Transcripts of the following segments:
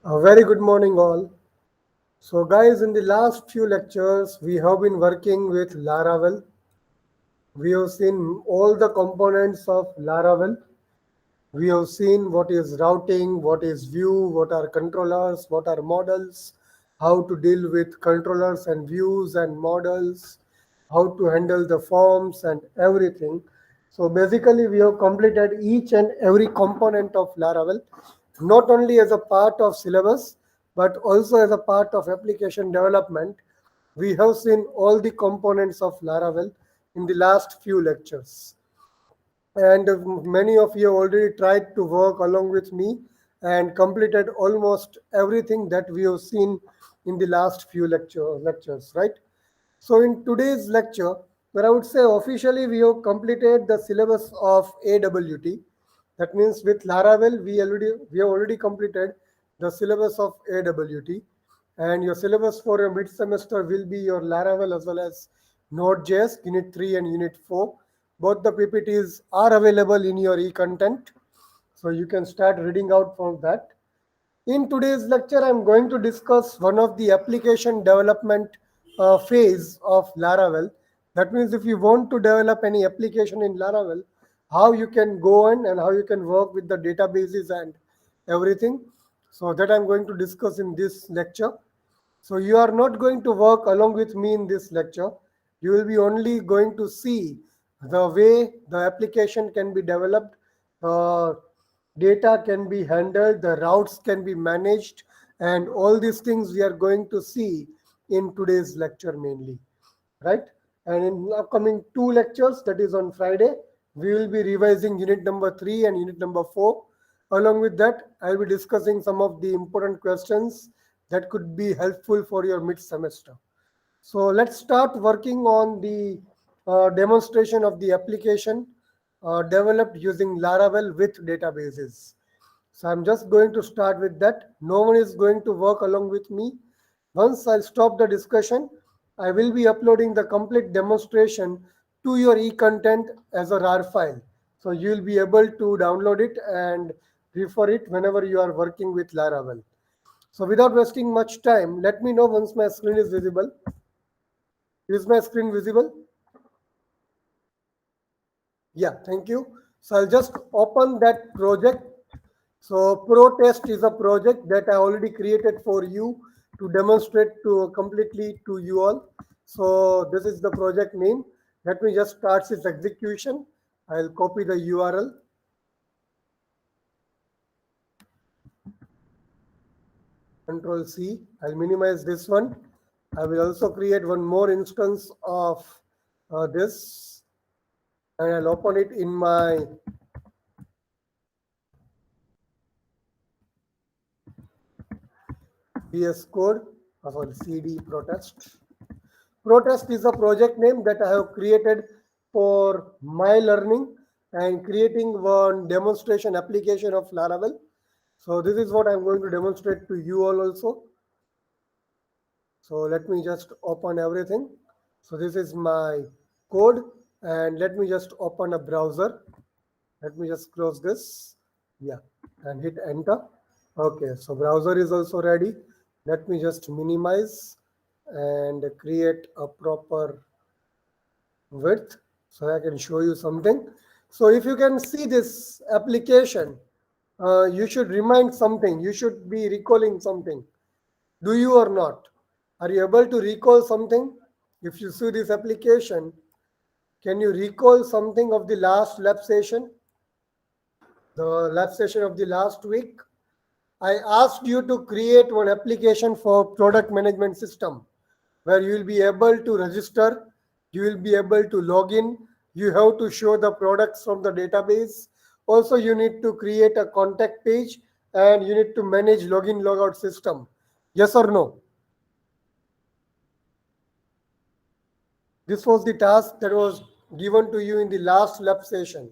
A very good morning, all. So, guys, in the last few lectures, we have been working with Laravel. We have seen all the components of Laravel. We have seen what is routing, what is view, what are controllers, what are models, how to deal with controllers and views and models, how to handle the forms and everything. So basically, we have completed each and every component of Laravel, not only as a part of syllabus, but also as a part of application development. We have seen all the components of Laravel in the last few lectures, and many of you already tried to work along with me and completed almost everything that we have seen in the last few lectures, right? So in today's lecture, where I would say officially we have completed the syllabus of AWT. That means with Laravel, we have already completed the syllabus of AWT, and your syllabus for your mid semester will be your Laravel as well as Node.js Unit 3 and Unit 4. Both the PPTs are available in your e-content, so you can start reading out from that. In today's lecture, I'm going to discuss one of the application development phase of Laravel. That means if you want to develop any application in Laravel, how you can go in and how you can work with the databases and everything. So that I'm going to discuss in this lecture. So you are not going to work along with me in this lecture. You will be only going to see the way the application can be developed, data can be handled, the routes can be managed, and all these things we are going to see in today's lecture mainly, right? And in upcoming two lectures, that is on Friday, we will be revising unit number 3 and unit number 4. Along with that, I'll be discussing some of the important questions that could be helpful for your mid semester. So let's start working on the demonstration of the application developed using Laravel with databases. So I'm just going to start with that. No one is going to work along with me. Once I'll stop the discussion, I will be uploading the complete demonstration to your e-content as a RAR file. So you'll be able to download it and refer it whenever you are working with Laravel. So without wasting much time, let me know once my screen is visible. Is my screen visible? Yeah, thank you. So I'll just open that project. So ProTest is a project that I already created for you to demonstrate to completely to you all. So this is the project name. Let me just start its execution. I'll copy the URL. Control C. I'll minimize this one. I will also create one more instance of this, and I'll open it in my VS Code. Sorry, CD protest. Protest is a project name that I have created for my learning and creating one demonstration application of Laravel. So this is what I'm going to demonstrate to you all also. So let me just open everything. So this is my code, and let me just open a browser. Let me just close this. Yeah, and hit enter. Okay, so browser is also ready. Let me just minimize and create a proper width so I can show you something. So if you can see this application, you should remind something. You should be recalling something. Do you or not? Are you able to recall something? If you see this application, can you recall something of the last lab session? The lab session of the last week? I asked you to create one application for product management system where you will be able to register, you will be able to log in, you have to show the products from the database. Also, you need to create a contact page and you need to manage login logout system. Yes or no? This was the task that was given to you in the last lab session,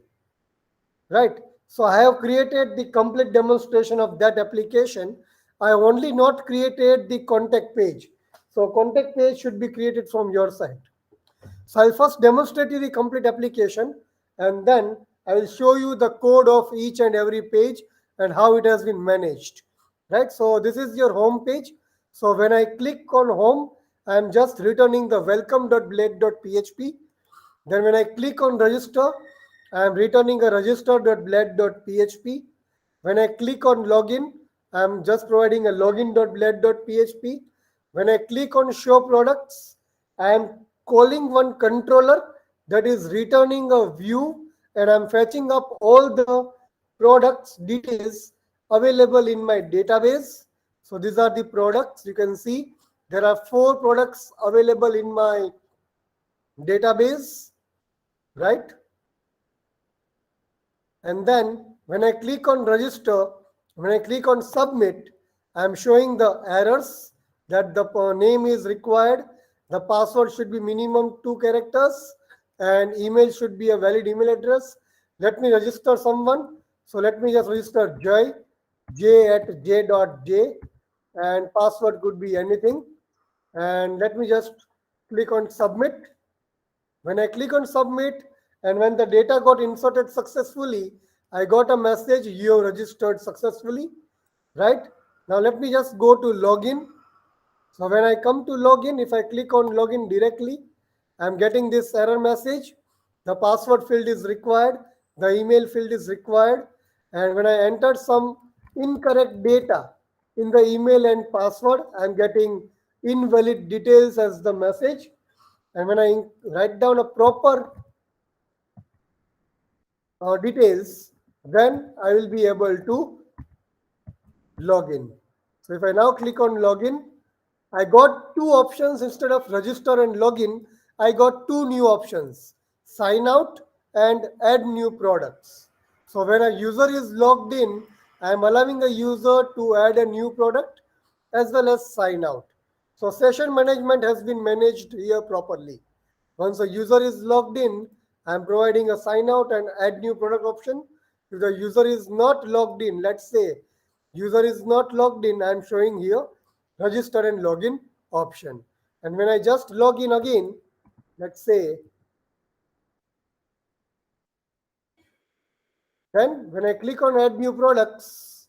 right? So I have created the complete demonstration of that application. I have only not created the contact page. So contact page should be created from your side. So I'll first demonstrate you the complete application, and then I will show you the code of each and every page and how it has been managed. right? So this is your home page. So when I click on home, I am just returning the welcome.blade.php. Then when I click on register, I am returning a register.blade.php. When I click on login, I am just providing a login.blade.php. When I click on show products, I am calling one controller that is returning a view, and I'm fetching up all the products details available in my database. So these are the products. You can see there are 4 products available in my database, right? And then when I click on register, when I click on submit, I am showing the errors that the name is required, the password should be minimum 2 characters, and email should be a valid email address. Let me register someone. So let me just register j@j.j, and password could be anything. And let me just click on submit. When I click on submit, and when the data got inserted successfully, I got a message, you have registered successfully, right? Now let me just go to login. So when I come to login, if I click on login directly, I'm getting this error message. The password field is required, the email field is required, and when I entered some incorrect data in the email and password, I'm getting invalid details as the message. And when I write down a proper details, then I will be able to log in. So if I now click on login, I got 2 options instead of register and login. I got 2 new options: sign out and add new products. So when a user is logged in, I am allowing a user to add a new product as well as sign out. So session management has been managed here properly. Once a user is logged in, I am providing a sign out and add new product option. If the user is not logged in, let's say user is not logged in, I am showing here register and login option. And when I just log in again, let's say, then when I click on add new products,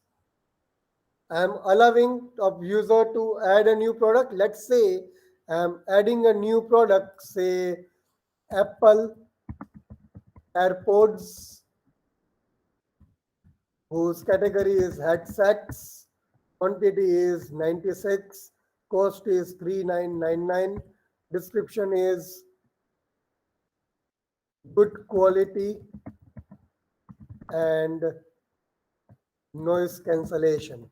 I am allowing a user to add a new product. Let's say I am adding a new product, say Apple AirPods, whose category is headsets, quantity is 96, cost is 3999, description is good quality and noise cancellation.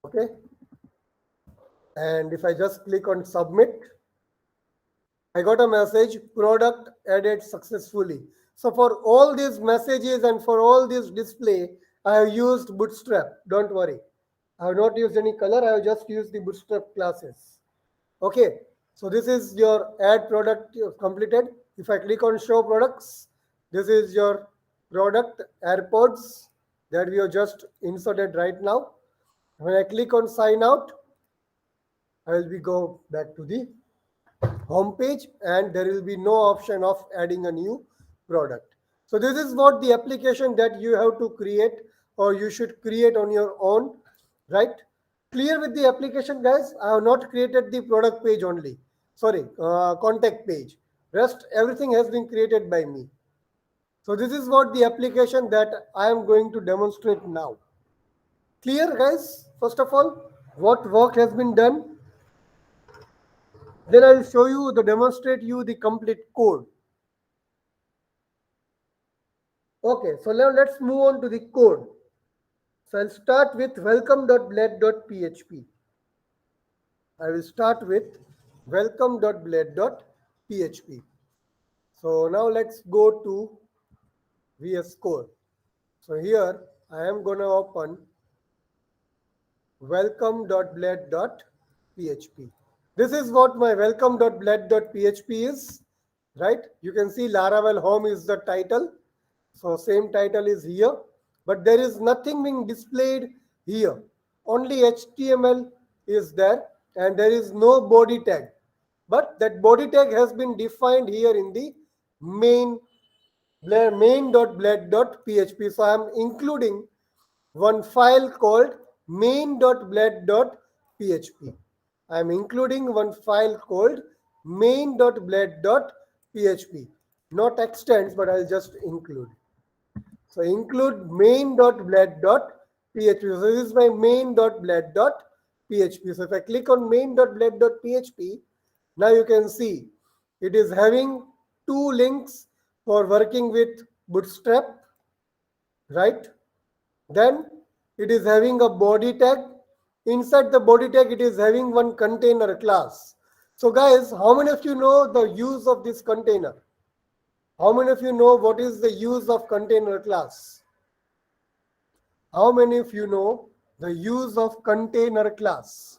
Okay, and if I just click on submit, I got a message, product added successfully. So for all these messages and for all this display, I have used Bootstrap. Don't worry. I have not used any color. I have just used the Bootstrap classes. Okay. So this is your add product completed. If I click on show products, this is your product AirPods that we have just inserted right now. When I click on sign out, I will be go back to the home page, and there will be no option of adding a new product. So this is what the application that you have to create, or you should create on your own, right? Clear with the application, guys? I have not created the product page only. Sorry, contact page. Rest everything has been created by me. So this is what the application that I am going to demonstrate now. Clear, guys? First of all, what work has been done. Then I will show you the demonstrate you the complete code. Okay, so now let's move on to the code. So I'll start with welcome.blade.php. I will start with welcome.blade.php. So now let's go to VS Code. So here I am going to open welcome.blade.php. This is what my welcome.blade.php is, right? You can see Laravel home is the title. So same title is here, but there is nothing being displayed here. Only HTML is there, and there is no body tag. But that body tag has been defined here in the main main.blade.php. So I am including one file called main.blade.php. I am including one file called main.blade.php. Not extends, but I'll just include. So include main.blade.php. So this is my main.blade.php. So if I click on main.blade.php, now you can see it is having two links for working with Bootstrap, right? Then it is having a body tag. Inside the body tag, it is having one container class. So guys, how many of you know the use of this container? How many of you know what is the use of container class? How many of you know the use of container class?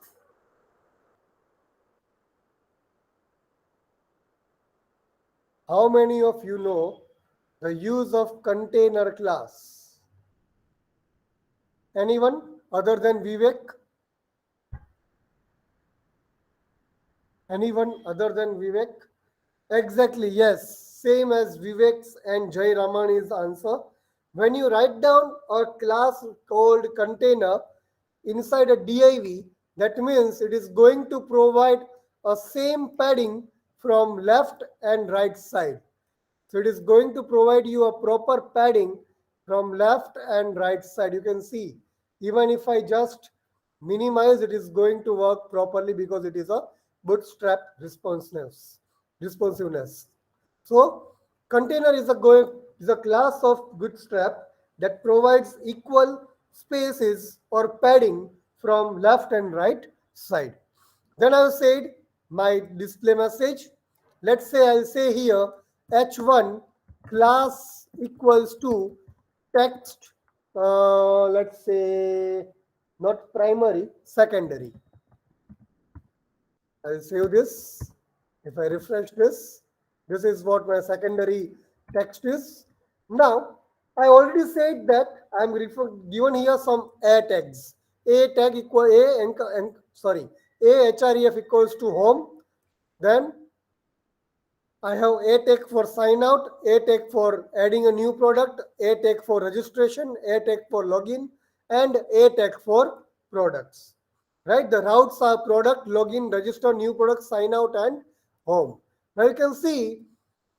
How many of you know the use of container class? Anyone other than Vivek? Anyone other than Vivek? Exactly, yes. Same as Vivek's and Jai Ramani's answer. When you write down a class called container inside a div, that means it is going to provide a same padding from left and right side. So it is going to provide you a proper padding from left and right side. You can see, even if I just minimize, it is going to work properly because it is a bootstrap responsiveness. So container is a class of bootstrap that provides equal spaces or padding from left and right side. Then I have said my display message. Let's say I'll say here h1 class equals to text, let's say not primary, secondary. I'll save this. If I refresh this is what my secondary text is. Now, I already said that I'm given here some a tags. A tag equal a and sorry, a href equals to home. Then I have a tag for sign out, a tag for adding a new product, a tag for registration, a tag for login, and a tag for products. Right? The routes are product, login, register, new product, sign out, and home. Now you can see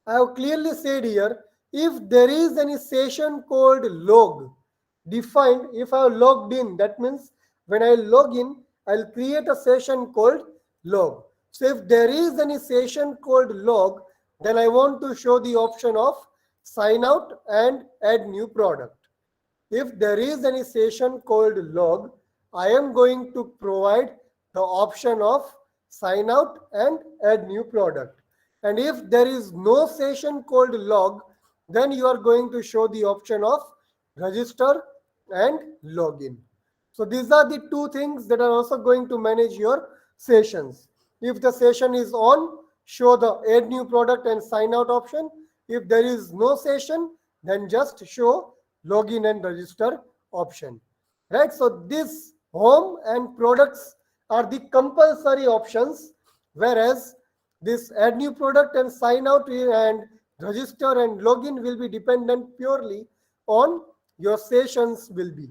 I have clearly said here if there is any session called log defined, if I have logged in, that means when I log in, I'll create a session called log. So if there is any session called log, then I want to show the option of sign out and add new product. If there is any session called log, I am going to provide the option of sign out and add new product. And if there is no session called log, then you are going to show the option of register and login. So these are the two things that are also going to manage your sessions. If the session is on, show the add new product and sign out option. If there is no session, then just show login and register option. Right? So this home and products are the compulsory options, whereas this add new product and sign out and register and login will be dependent purely on your sessions will be.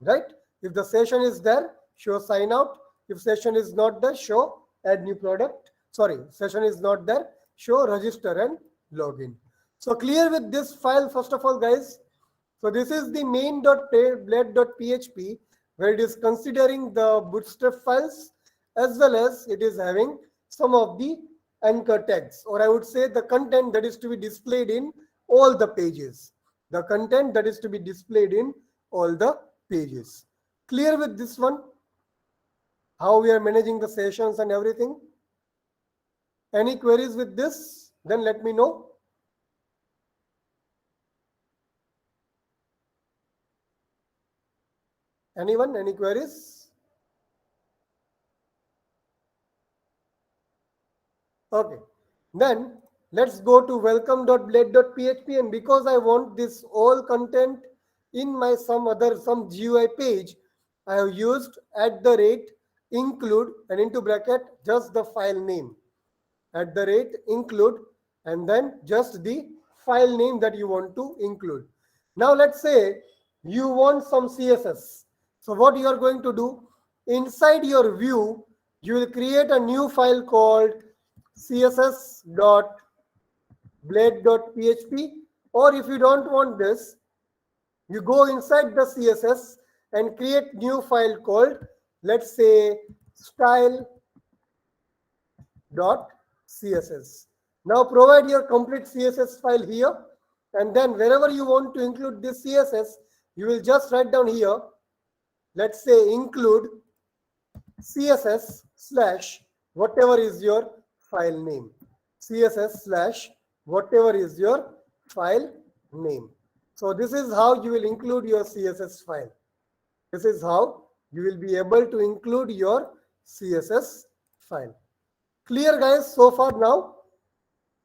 Right? If the session is there, show sign out. If session is not there, show add new product. Sorry, session is not there, show register and login. So clear with this file, first of all, guys. So this is the main.blade.php where it is considering the bootstrap files as well as it is having some of the anchor tags, or I would say the content that is to be displayed in all the pages. The content that is to be displayed in all the pages. Clear with this one? How we are managing the sessions and everything? Any queries with this? Then let me know. Anyone? Any queries? Okay. Then let's go to welcome.blade.php, and because I want this all content in my some GUI page, I have used @include and into bracket just the file name. @include and then just the file name that you want to include. Now let's say you want some CSS. So what you are going to do, inside your view, you will create a new file called css.blade.php, or if you don't want this, you go inside the CSS and create new file called, let's say, style.css. Now provide your complete CSS file here, and then wherever you want to include this CSS, you will just write down here, let's say include CSS slash whatever is your file name. CSS slash whatever is your file name. So this is how you will include your CSS file. This is how you will be able to include your CSS file. Clear, guys, so far now?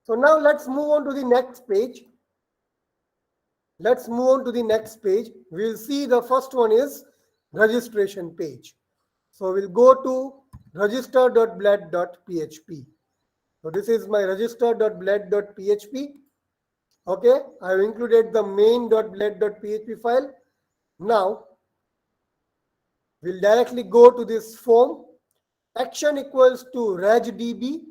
So now let's move on to the next page. Let's move on to the next page. We'll see the first one is registration page. So we'll go to register.blade.php. So this is my register.blade.php. Okay, I have included the main.blade.php file. Now we'll directly go to this form. Action equals to regdb,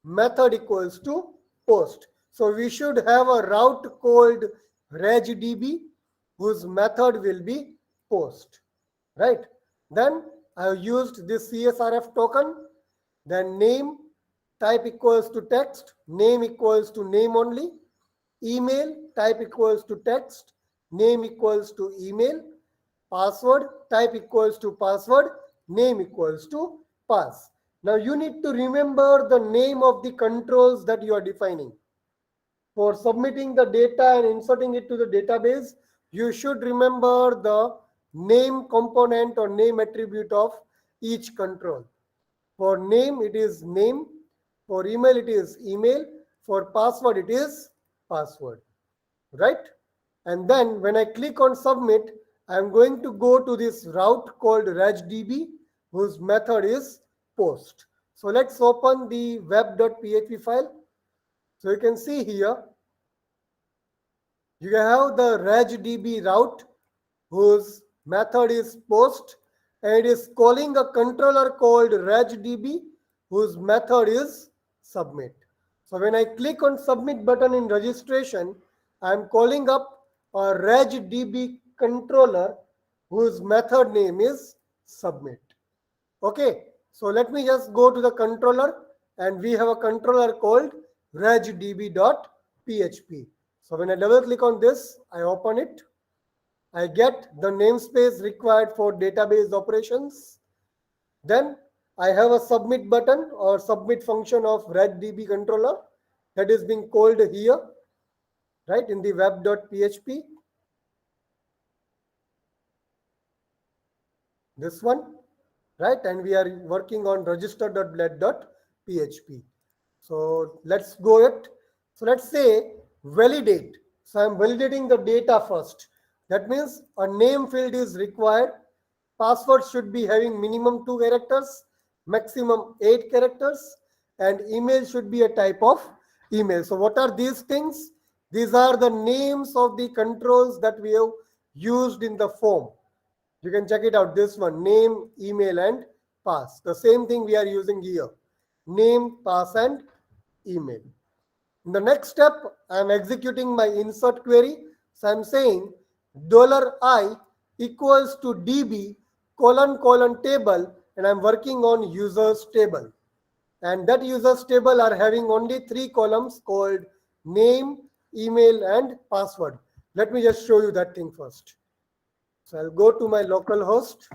method equals to post. So we should have a route called regdb whose method will be post, right? Then I have used this CSRF token. Then name type equals to text, name equals to name only. Email type equals to text, name equals to email. Password type equals to password, name equals to pass. Now you need to remember the name of the controls that you are defining. For submitting the data and inserting it to the database, you should remember the name component or name attribute of each control. For name, it is name. For email, it is email. For password, it is password, right? And then when I click on submit, I'm going to go to this route called regdb, whose method is post. So let's open the web.php file. So you can see here, you have the regdb route, whose method is post, and it is calling a controller called regdb, whose method is submit. So when I click on submit button in registration, I'm calling up a regdb controller whose method name is submit. Okay, so let me just go to the controller, and we have a controller called regdb.php. So when I double click on this, I open it. I get the namespace required for database operations. Then I have a submit button or submit function of regdb controller that is being called here, right, in the web.php. This one, right? And we are working on register.blade.php. So let's go it. So let's say validate. So I'm validating the data first. That means a name field is required. Password should be having minimum 2 characters, maximum 8 characters, and email should be a type of email. So what are these things? These are the names of the controls that we have used in the form. You can check it out. This one, name, email, and pass. The same thing we are using here. Name, pass, and email. In the next step, I am executing my insert query. So I'm saying $I equals to db : table, and I'm working on users table. And that users table are having only 3 columns called name, email, and password. Let me just show you that thing first. So I'll go to my local host,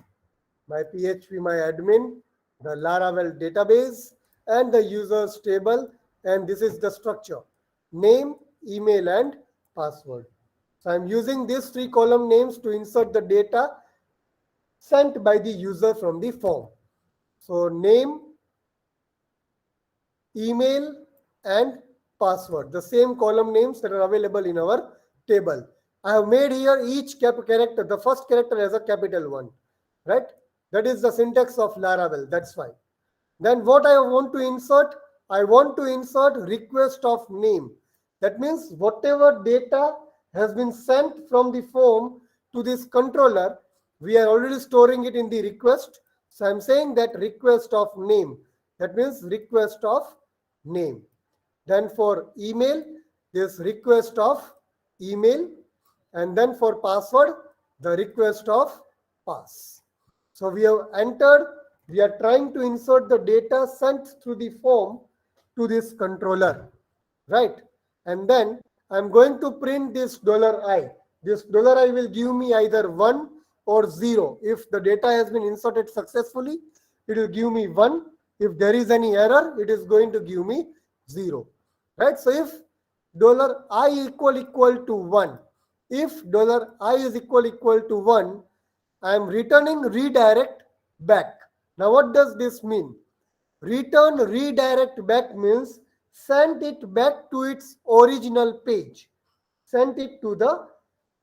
my PHP, my admin, the Laravel database, and the users table. And this is the structure: name, email, and password. So I'm using these 3 column names to insert the data sent by the user from the form. So name, email, and password, the same column names that are available in our table. I have made here each character, the first character as a capital one, right? That is the syntax of Laravel. That's fine. Then what I want to insert? I want to insert request of name. That means whatever data has been sent from the form to this controller, we are already storing it in the request. So I'm saying that request of name. That means request of name. Then for email, this request of email. And then for password, the request of pass. So we have entered, we are trying to insert the data sent through the form to this controller, right? And then I'm going to print this $I. This $I will give me either 1 or 0. If the data has been inserted successfully, it will give me 1. If there is any error, it is going to give me 0, right? So if $I equal to 1, if $I is equal to 1, I am returning redirect back. Now what does this mean? Return redirect back means send it back to its original page. Send it to the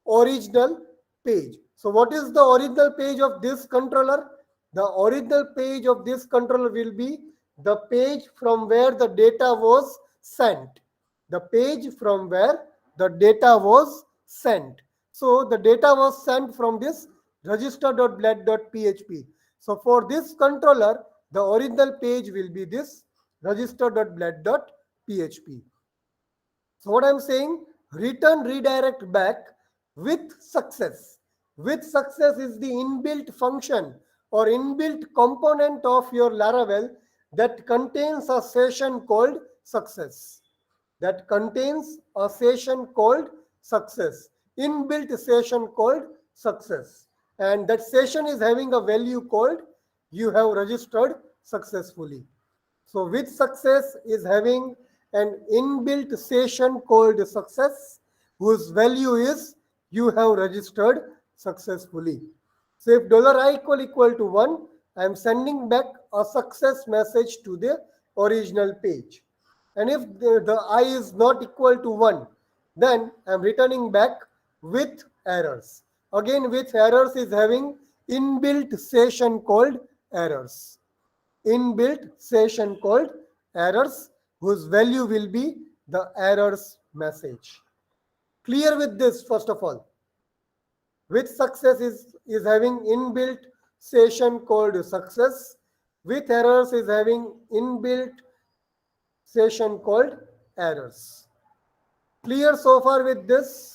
original page. So what is the original page of this controller? The original page of this controller will be the page from where the data was sent. The page from where the data was sent. So the data was sent from this register.bled.php. So for this controller, the original page will be this register.bled.php. So what I'm saying, return redirect back with success. With success is the inbuilt function or inbuilt component of your Laravel that contains a session called success. That contains a session called success. Inbuilt session called success. And that session is having a value called you have registered successfully. So with success is having an inbuilt session called success whose value is you have registered successfully. So if $I equal to 1, I am sending back a success message to the original page. And if the I is not equal to 1, then I am returning back with errors. Again, with errors is having inbuilt session called errors. Inbuilt session called errors whose value will be the errors message. Clear with this first of all. With success is having inbuilt session called success. With errors is having inbuilt session called errors. Clear so far with this?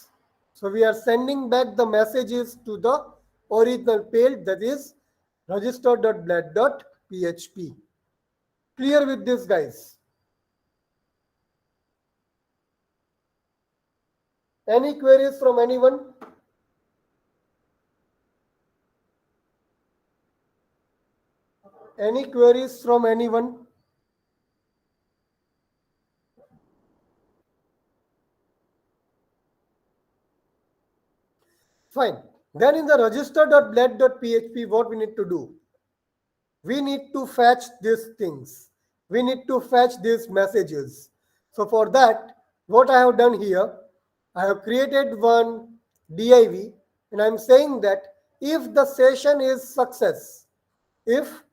So we are sending back the messages to the original page, that is register.bled.php. Clear with this, guys? Any queries from anyone? Any queries from anyone? Fine. Then in the register.bled.php, what we need to do? We need to fetch these things. We need to fetch these messages. So for that, what I have done here, I have created one div and I'm saying that if the session is success, if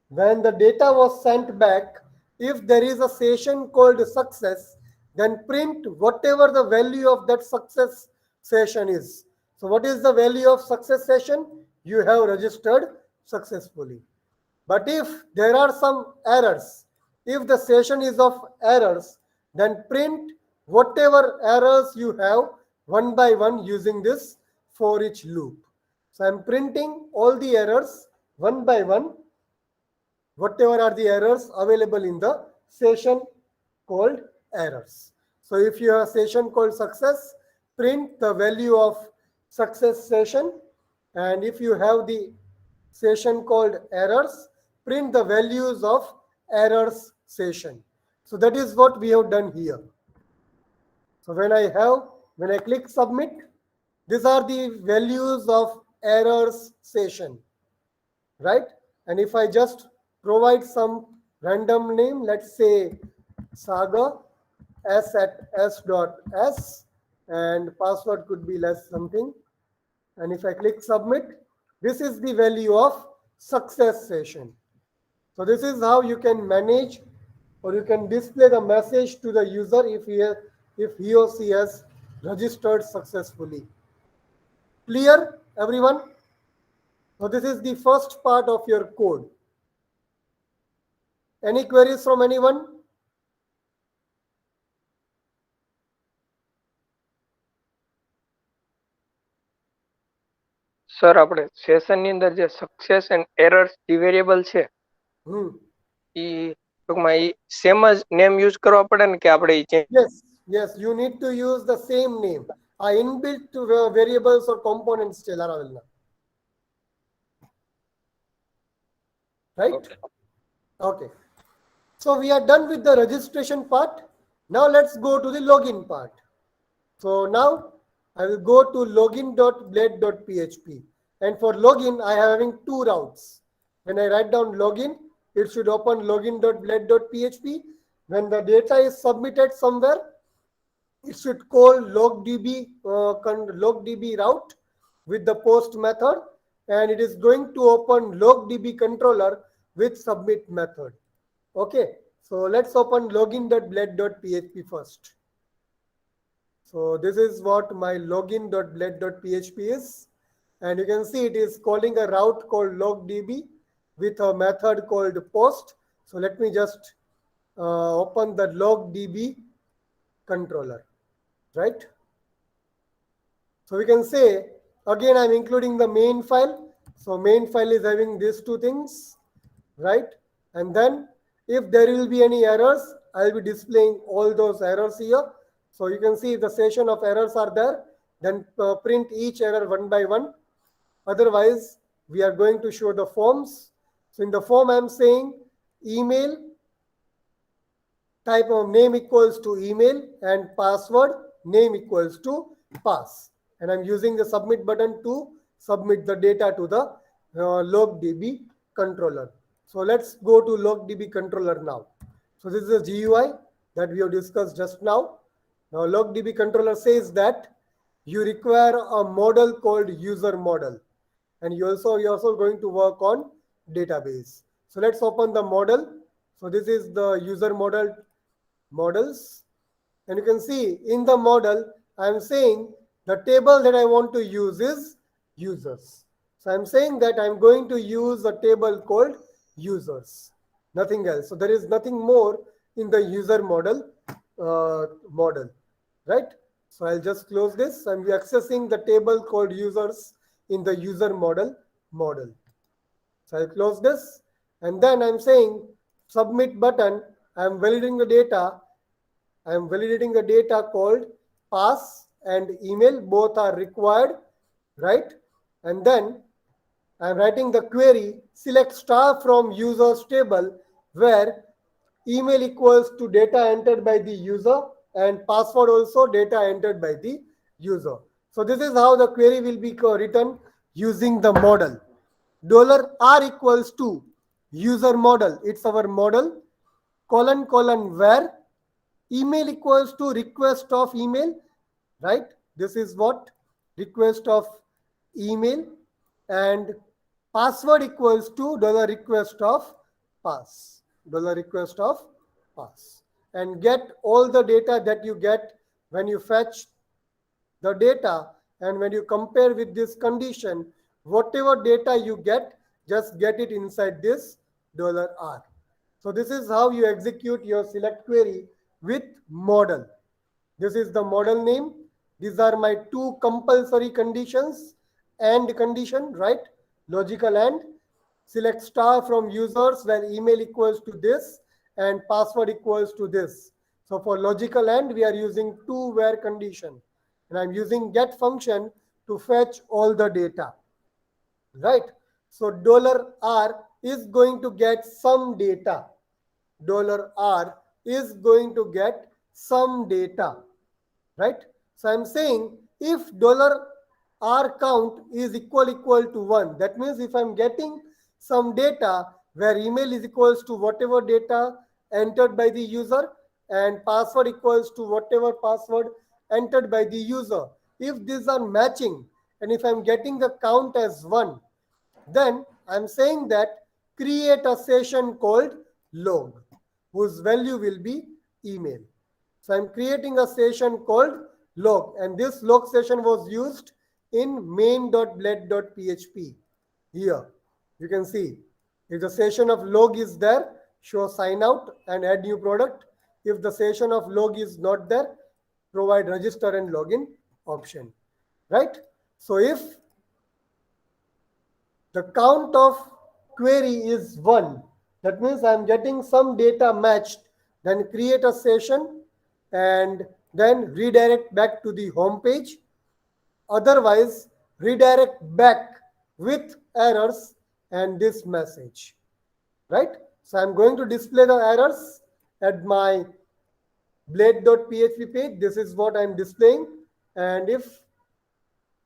when the data was sent back, if there is a session called success, then print whatever the value of that success session is. So what is the value of success session? You have registered successfully. But if there are some errors, if the session is of errors, then print whatever errors you have one by one using this for each loop. So I'm printing all the errors one by one, whatever are the errors available in the session called errors. So if you have a session called success, print the value of success session. And if you have the session called errors, print the values of errors session. So that is what we have done here. So when I click submit, these are the values of errors session, right? And if I just provide some random name, let's say saga s at s.s, and password could be less something. And if I click submit, this is the value of success session. So this is how you can manage or you can display the message to the user if if he or she has registered successfully. Clear, everyone? So this is the first part of your code. Any queries from anyone? Sir આપણે સેશનની અંદર જે success and errors જે variable છે ઈ ટૂંકમાં ઈ same જ name use કરવા પડે ને કે આપણે ઈ change? Yes, you need to use the same name. Inbuilt variables or components છે Laravelના. Right? Okay. So we are done with the registration part. Now let's go to the login part. So now I will go to login.blade.php. And for login, I am having two routes. When I write down login, it should open login.blade.php. When the data is submitted somewhere, it should call logdb route with the post method, and it is going to open logdb controller with submit method. Okay, so let's open login.blade.php first. So this is what my login.blade.php is, and you can see it is calling a route called logdb with a method called post. So let me just open the logdb controller, right? So we can say, again, I'm including the main file. So main file is having these two things, right? And then if there will be any errors, I'll be displaying all those errors here. So you can see if the session of errors are there, then print each error one by one. Otherwise, we are going to show the forms. So in the form, I'm saying email, type of name equals to email, and password name equals to pass. And I'm using the submit button to submit the data to the logdb controller. So let's go to logdb controller now. So this is a GUI that we have discussed just now. Now logdb controller says that you require a model called user model, and you're also going to work on database. So let's open the model. So this is the user models, and you can see in the model I'm saying the table that I want to use is users. So I'm saying that I'm going to use a table called users, nothing else. So there is nothing more in the user model, right? So I'll just close this. I'm accessing the table called users in the user model. So I'll close this, and then I'm saying submit button. I'm validating the data. I'm validating the data called pass and email. Both are required, right? And then I'm writing the query, select star from users table where email equals to data entered by the user and password also data entered by the user. So this is how the query will be written using the model. $R equals to user model. It's our model. Colon where email equals to request of email, right? This is what request of email, and password equals to $request of pass, $request of pass, and get all the data that you get when you fetch the data, and when you compare with this condition, whatever data you get, just get it inside this $R. So this is how you execute your select query with model. This is the model name. These are my two compulsory conditions, and condition, right? Logical and. Select star from users where email equals to this and password equals to this. So for logical and, we are using two where condition, and I'm using get function to fetch all the data, right? So $R is going to get some data. $R is going to get some data, right? So I'm saying if $R count is equal to 1, that means if I'm getting some data where email is equals to whatever data entered by the user and password equals to whatever password entered by the user, if these are matching and if I'm getting the count as 1, then I'm saying that create a session called log whose value will be email. So I'm creating a session called log, and this log session was used in main.bled.php. Here you can see if the session of log is there, show sign out and add new product. If the session of log is not there, provide register and login option, right? So if the count of query is 1, that means I'm getting some data matched, then create a session and then redirect back to the home page. Otherwise, redirect back with errors and this message, right? So I'm going to display the errors at my blade.php page. This is what I'm displaying. And if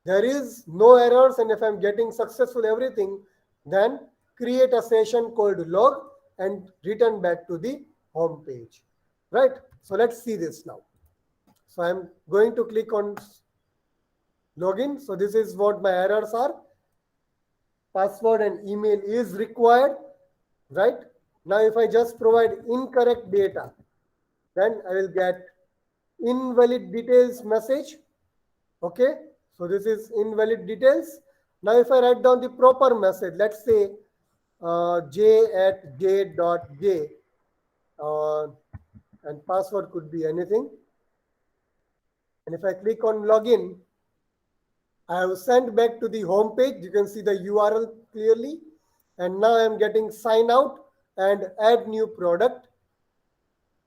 there is no errors and if I'm getting successful everything, then create a session called log and return back to the home page, right? So let's see this now. So I'm going to click on login. So this is what my errors are. Password and email is required, right? Now if I just provide incorrect data, then I will get invalid details message. Okay, so this is invalid details. Now if I write down the proper message, let's say j@j.j and password could be anything. And if I click on login, I have sent back to the home page. You can see the URL clearly. And now I'm getting sign out and add new product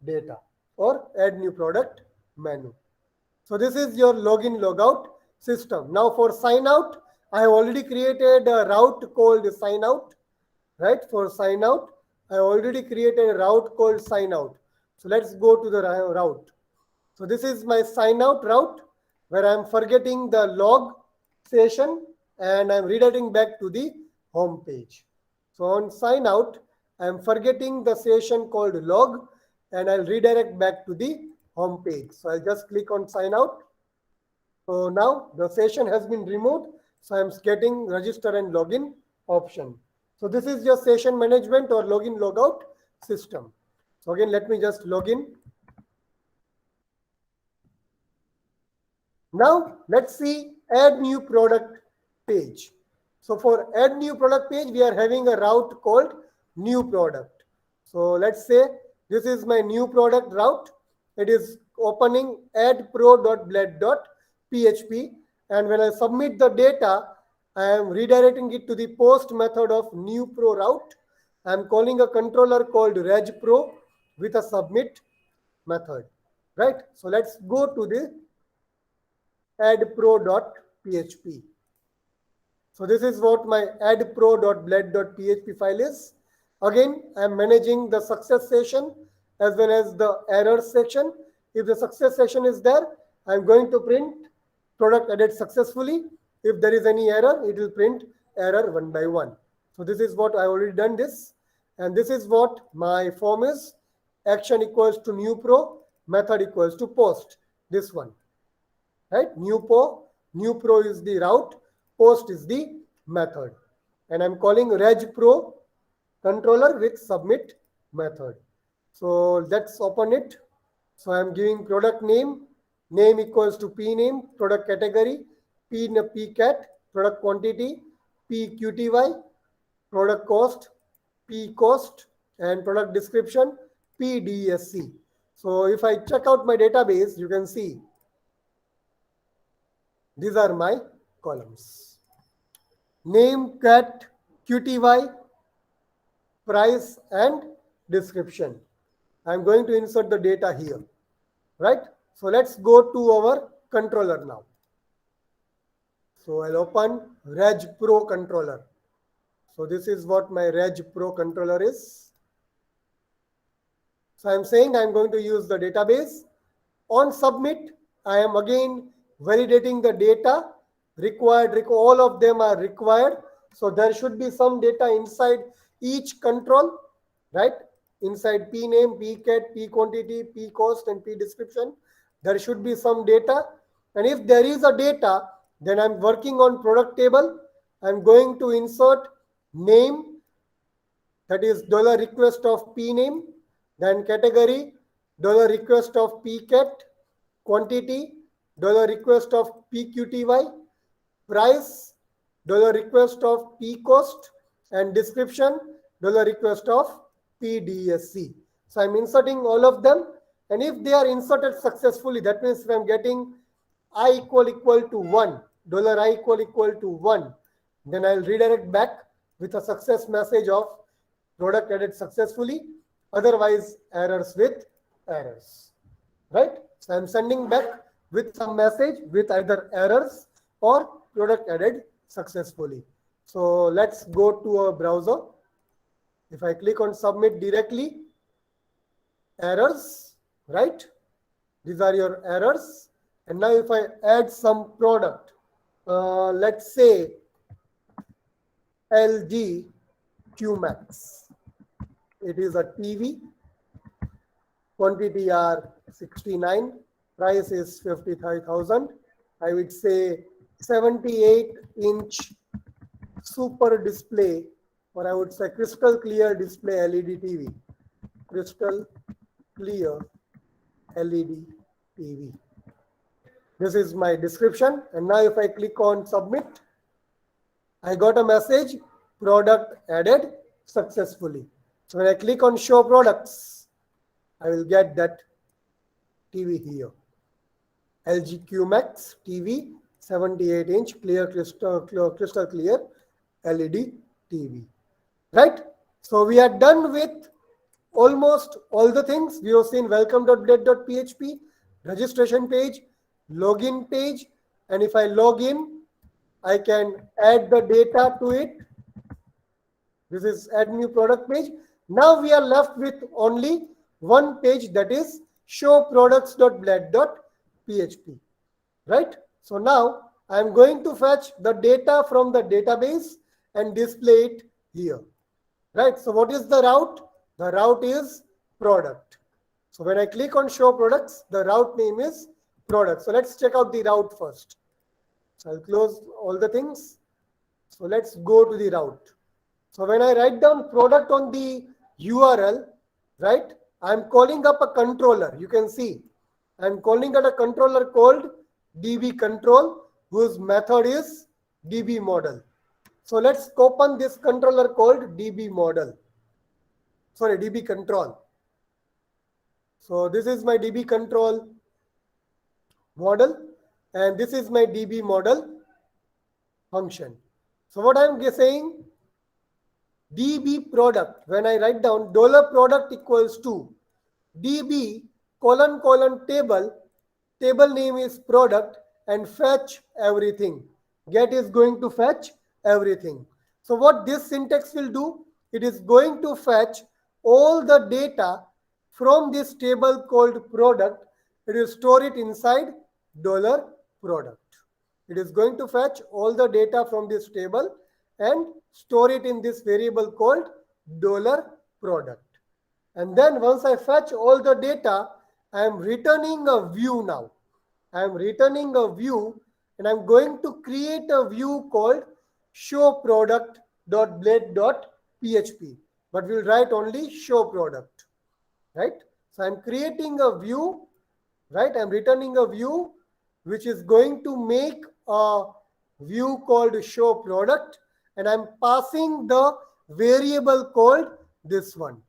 data or add new product menu. So this is your login logout system. Now for sign out, I have already created a route called sign out, right? For sign out, I already created a route called sign out. So let's go to the route. So this is my sign out route where I'm forgetting the log session and I'm redirecting back to the home page. So on sign out, I'm forgetting the session called log and I'll redirect back to the home page. So I'll just click on sign out. So now the session has been removed. So I'm getting register and login option. So this is your session management or login logout system. So again, let me just log in. Now let's see add new product page. So for add new product page, we are having a route called new product. So let's say this is my new product route. It is opening addpro.bled.php. And when I submit the data, I am redirecting it to the post method of new pro route. I am calling a controller called regpro with a submit method, right? So let's go to the addpro.php. So this is what my addpro.bled.php file is. Again, I am managing the success session as well as the error section. If the success session is there, I am going to print product added successfully. If there is any error, it will print error one by one. So this is what I already done this. And this is what my form is. Action equals to new pro, method equals to post. This one, right? New pro is the route, post is the method. And I'm calling regpro controller with submit method. So let's open it. So I'm giving product name, name equals to p name, product category, pcat, product quantity, pqty, product cost, p cost, and product description, pdsc. So if I check out my database, you can see these are my columns. Name, cat, qty, price, and description. I'm going to insert the data here, right? So let's go to our controller now. So I'll open regpro controller. So this is what my regpro controller is. So I'm saying I'm going to use the database. On submit, I am again validating the data required. All of them are required. So there should be some data inside each control, right? Inside p name, p cat, p quantity, p cost, and p description. There should be some data. And if there is a data, then I'm working on product table. I'm going to insert name, that is $request of p name, then category, $request of pcat, quantity, $request of pqty, price, $request of pcost, and description, $request of pdsc. So I'm inserting all of them, and if they are inserted successfully, that means if I'm getting I equal to 1, $I equal to 1, then I'll redirect back with a success message of product added successfully, otherwise errors with errors, right? So I'm sending back with some message with either errors or product added successfully. So let's go to a browser. If I click on submit directly, errors, right? These are your errors. And now if I add some product, let's say LG QMax. It is a TV. Quantity are 69. Price is 55,000. I would say 78-inch super display, or I would say crystal clear display LED TV. Crystal clear LED TV. This is my description. And now if I click on submit, I got a message, product added successfully. So when I click on show products, I will get that TV here. LG QMax TV, 78-inch crystal clear LED TV. Right? So we are done with almost all the things. We have seen welcome.blade.php, registration page, login page, and if I log in, I can add the data to it. This is add new product page. Now we are left with only one page, that is showproducts.blade.php, right? So now I am going to fetch the data from the database and display it here, right? So what is the route? The route is product. So when I click on show products, the route name is product. So let's check out the route first. So I'll close all the things. So let's go to the route. So when I write down product on the URL, right, I'm calling up a controller. You can see I'm calling at a controller called DB control, whose method is DB model. So let's open this controller called DB model. Sorry, DB control. So this is my DB control model, and this is my DB model function. So what I'm saying, DB product, when I write down $product equals to DB : table, table name is product, and fetch everything. Get is going to fetch everything. So what this syntax will do, it is going to fetch all the data from this table called product. It will store it inside $product. It is going to fetch all the data from this table and store it in this variable called $product. And then once I fetch all the data, I am returning a view now. I am returning a view, and I'm going to create a view called showproduct.blade.php. But we'll write only show product, right? So I'm creating a view, right? I'm returning a view which is going to make a view called show product, and I'm passing the variable called this one.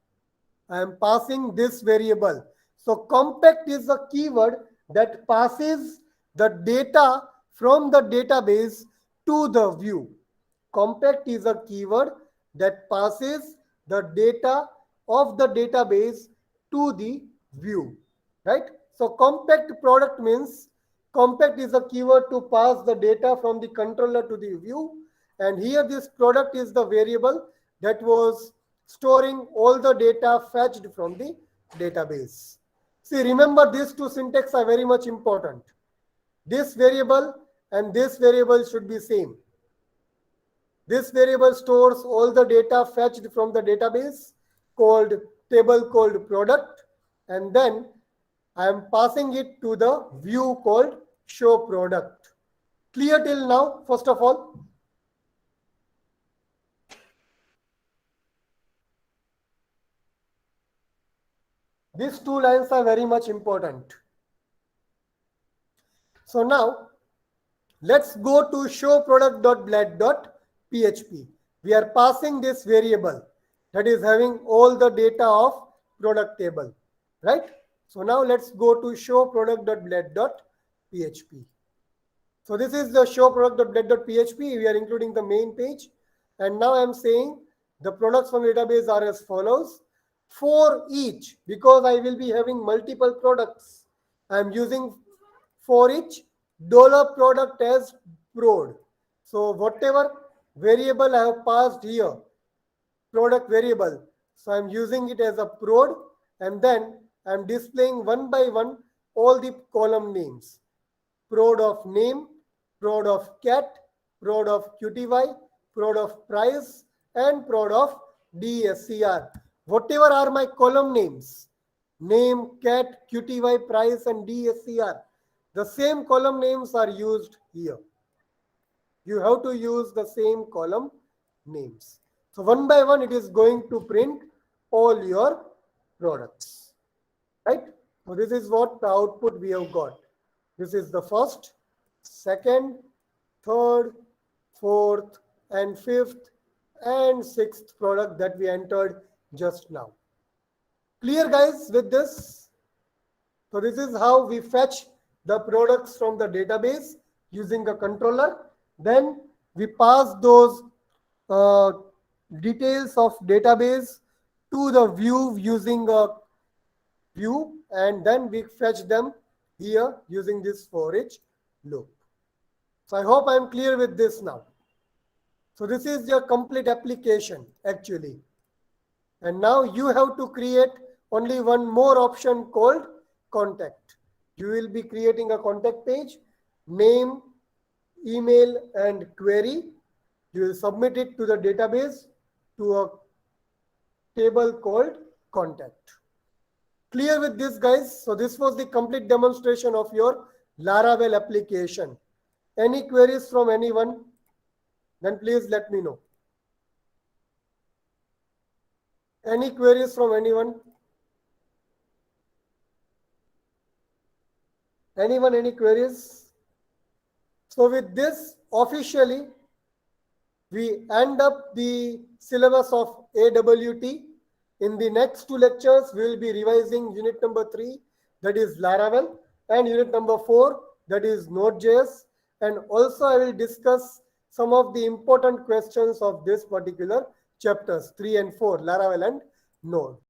I am passing this variable. So compact is a keyword that passes the data from the database to the view. Compact is a keyword that passes the data of the database to the view, right? So compact product means compact is a keyword to pass the data from the controller to the view. And here this product is the variable that was storing all the data fetched from the database. See, remember these two syntax are very much important. This variable and this variable should be same. This variable stores all the data fetched from the database called table called product, and then I am passing it to the view called show product. Clear till now, first of all? These two lines are very much important. So now let's go to show product.blend.php. We are passing this variable that is having all the data of product table, right? So now let's go to show product.blend.php. So this is the show product.blend.php. We are including the main page. And now I'm saying the products from database are as follows. For each, because I will be having multiple products, I'm using for each $product as prod. So whatever variable I have passed here, product variable, so I'm using it as a prod, and then I'm displaying one by one all the column names. Prod of name, prod of cat, prod of QTY, prod of price, and prod of DSCR. Whatever are my column names, name, cat, QTY, price, and DSCR, the same column names are used here. You have to use the same column names. So one by one, it is going to print all your products, right? So this is what the output we have got. This is the first, second, third, fourth, and fifth, and sixth product that we entered just now. Clear, guys, with this? So this is how we fetch the products from the database using a controller. Then we pass those details of database to the view using a view, and then we fetch them here using this for each loop. So I hope I am clear with this now. So this is your complete application actually. And now you have to create only one more option called contact. You will be creating a contact page, name, email, and query. You will submit it to the database to a table called contact. Clear with this, guys? So this was the complete demonstration of your Laravel application. Any queries from anyone? Then please let me know. Any queries from anyone? Anyone, any queries? So with this, officially, we end up the syllabus of AWT. In the next two lectures, we will be revising unit number 3, that is Laravel, and unit number 4, that is Node.js. And also I will discuss some of the important questions of this particular chapters 3 and 4, Laravel and Node.